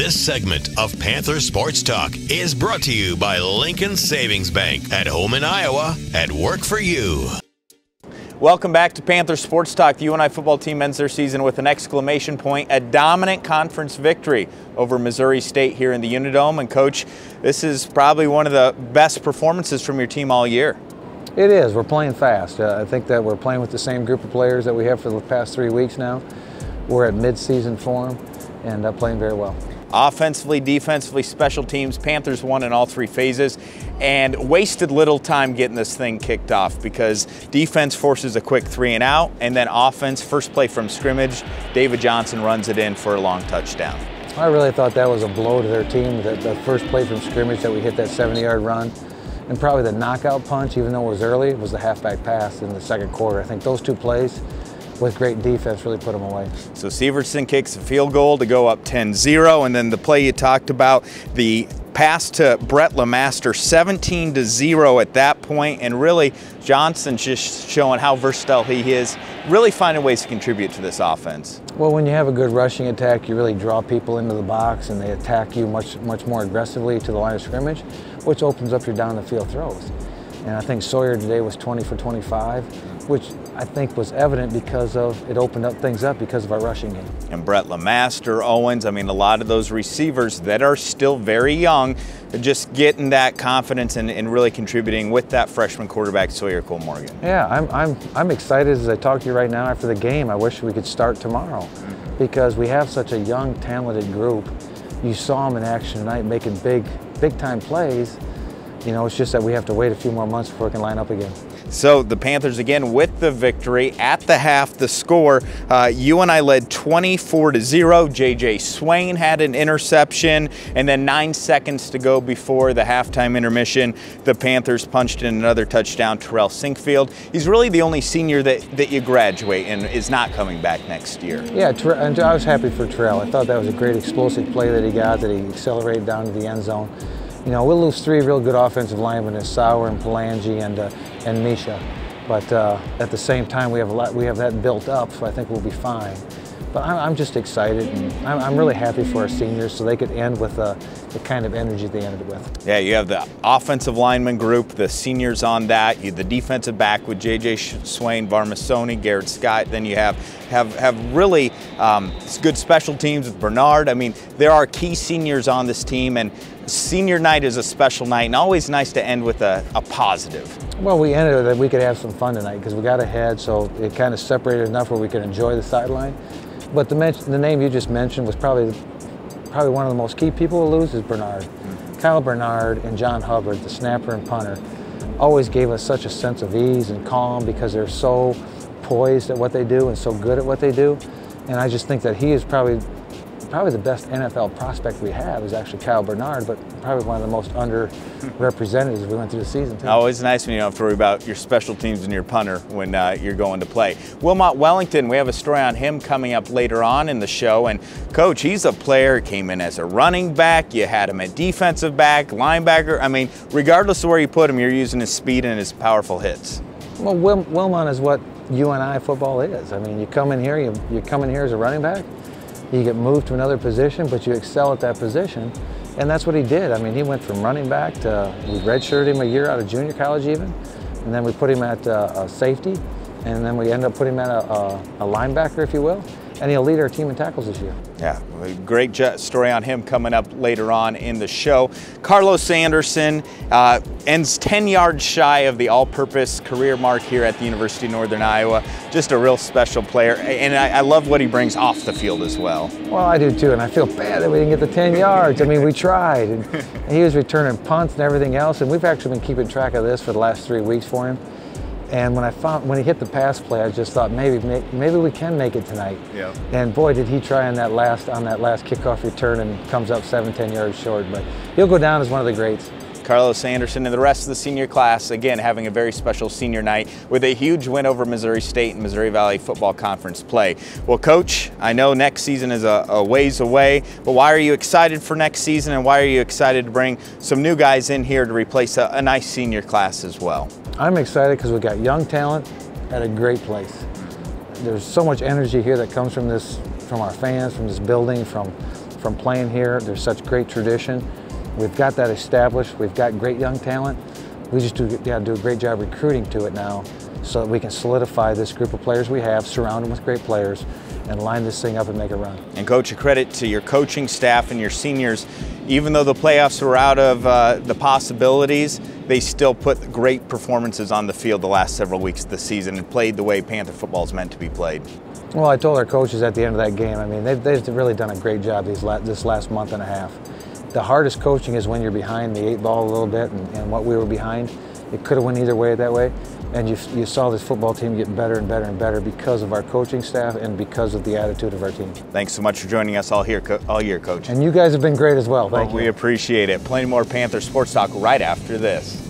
This segment of Panther Sports Talk is brought to you by Lincoln Savings Bank, at home in Iowa, at work for you. Welcome back to Panther Sports Talk. The UNI football team ends their season with an exclamation point, a dominant conference victory over Missouri State here in the Unidome. And Coach, this is probably one of the best performances from your team all year. It is. We're playing fast. I think that we're playing with the same group of players that we have for the past 3 weeks now. We're at mid-season form and playing very well. Offensively, defensively, special teams, Panthers won in all three phases and wasted little time getting this thing kicked off because defense forces a quick 3 and out, and then offense, first play from scrimmage, David Johnson runs it in for a long touchdown. I really thought that was a blow to their team, the first play from scrimmage that we hit that 70-yard run. And probably the knockout punch, even though it was early, was the halfback pass in the second quarter. I think those two plays with great defense really put them away. So Severson kicks a field goal to go up 10-0, and then the play you talked about, the pass to Brett LeMaster, 17-0 at that point, and really Johnson just showing how versatile he is, really finding ways to contribute to this offense. Well, when you have a good rushing attack, you really draw people into the box and they attack you much more aggressively to the line of scrimmage, which opens up your down the field throws. And I think Sawyer today was 20 for 25, which I think was evident because of it opened up things up because of our rushing game. And Brett LeMaster, Owens, I mean, a lot of those receivers that are still very young, just getting that confidence and really contributing with that freshman quarterback, Sawyer Cole-Morgan. Yeah, I'm excited as I talk to you right now after the game. I wish we could start tomorrow because we have such a young, talented group. You saw them in action tonight making big-time plays. You know, it's just that we have to wait a few more months before we can line up again. So the Panthers again with the victory. At the half, the score, UNI led 24-0. J.J. Swain had an interception, and then 9 seconds to go before the halftime intermission, the Panthers punched in another touchdown. Terrell Sinkfield. He's really the only senior that you graduate and is not coming back next year. Yeah, and I was happy for Terrell. I thought that was a great explosive play that he got, that he accelerated down to the end zone. You know, we'll lose 3 real good offensive linemen, as Sauer and Palangi and Misha, but at the same time we have that built up, so I think we'll be fine. But I'm just excited, and I'm really happy for our seniors so they could end with the kind of energy they ended with. Yeah, you have the offensive lineman group, the seniors on that, you the defensive back with J.J. Swain, Varmasoni, Garrett Scott. Then you have really good special teams with Bernard. I mean, there are key seniors on this team, and senior night is a special night, and always nice to end with a positive. Well, we ended with that we could have some fun tonight because we got ahead, so it kind of separated enough where we could enjoy the sideline. But the name you just mentioned was probably one of the most key people to lose is Bernard. Kyle Bernard and John Hubbard, the snapper and punter, always gave us such a sense of ease and calm because they're so poised at what they do and so good at what they do. And I just think that he is probably the best NFL prospect we have is actually Kyle Bernard, but probably one of the most underrepresented as we went through the season too. Always nice when you don't have to worry about your special teams and your punter when you're going to play. Wilmot Wellington, we have a story on him coming up later on in the show. And Coach, he's a player, came in as a running back, you had him at defensive back, linebacker. I mean, regardless of where you put him, you're using his speed and his powerful hits. Well, Wilmot is what UNI football is. I mean, you come in here, you come in here as a running back, you get moved to another position, but you excel at that position. And that's what he did. I mean, he went from running back to, we redshirted him a year out of junior college even, and then we put him at safety, and then we ended up putting him at a linebacker, if you will, and he'll lead our team in tackles this year. Yeah, great story on him coming up later on in the show. Carlos Anderson ends 10 yards shy of the all-purpose career mark here at the University of Northern Iowa. Just a real special player, and I love what he brings off the field as well. Well, I do too, and I feel bad that we didn't get the 10 yards. I mean, we tried, and he was returning punts and everything else, and we've actually been keeping track of this for the last 3 weeks for him. And when he hit the pass play, I just thought maybe we can make it tonight. Yeah. And boy, did he try on that last kickoff return and comes up 7-10 yards short. But he'll go down as one of the greats. Carlos Anderson and the rest of the senior class, again, having a very special senior night with a huge win over Missouri State in Missouri Valley Football Conference play. Well, Coach, I know next season is a ways away, but why are you excited for next season, and why are you excited to bring some new guys in here to replace a nice senior class as well? I'm excited because we got young talent at a great place. There's so much energy here that comes from our fans, from this building, from from playing here. There's such great tradition. We've got that established. We've got great young talent. We just got to do a great job recruiting to it now so that we can solidify this group of players we have, surround them with great players, and line this thing up and make it run. And Coach, a credit to your coaching staff and your seniors. Even though the playoffs were out of the possibilities, they still put great performances on the field the last several weeks of the season and played the way Panther football is meant to be played. Well, I told our coaches at the end of that game, I mean, they've really done a great job this last month and a half. The hardest coaching is when you're behind the 8 ball a little bit, and what we were behind, it could have went either way that way. And you saw this football team get better and better and better because of our coaching staff and because of the attitude of our team. Thanks so much for joining us all year, Coach. And you guys have been great as well. Thank you. We appreciate it. Plenty more Panther Sports Talk right after this.